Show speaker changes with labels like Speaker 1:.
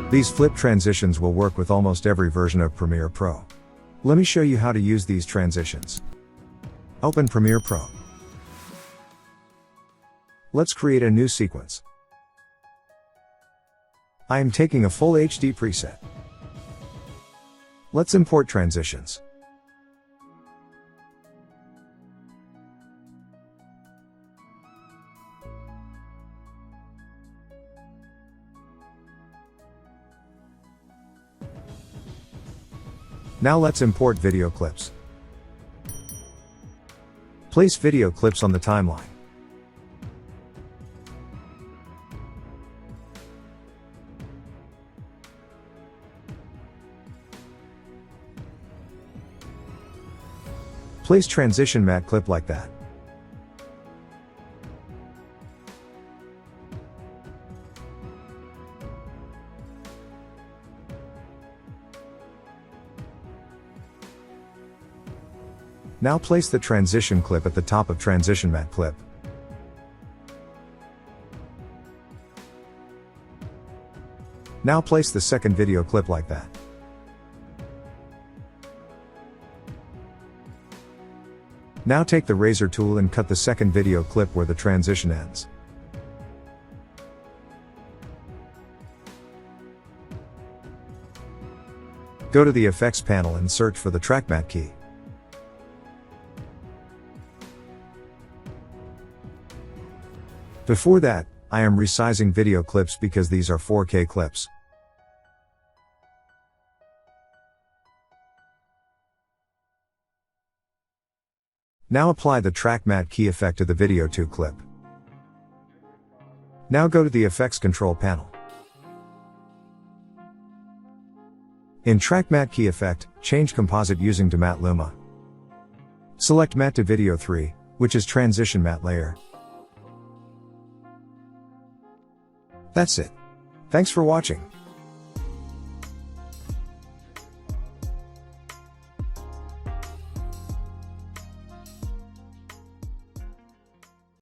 Speaker 1: These flip transitions will work with almost every version of Premiere Pro. Let me show you how to use these transitions. Open Premiere Pro. Let's create a new sequence. I am taking a full HD preset. Let's import transitions. Now let's import video clips. Place video clips on the timeline. Place transition matte clip like that. Now place the transition clip at the top of transition matte clip. Now place the second video clip like that. Now take the razor tool and cut the second video clip where the transition ends. Go to the Effects panel and search for the Track Matte key. Before that, I am resizing video clips because these are 4K clips. Now apply the Track Matte key effect to the Video 2 clip. Now go to the Effects Control panel. In Track Matte key effect, change composite using to Matte Luma. Select Matte to Video 3, which is Transition Matte layer. That's it. Thanks for watching.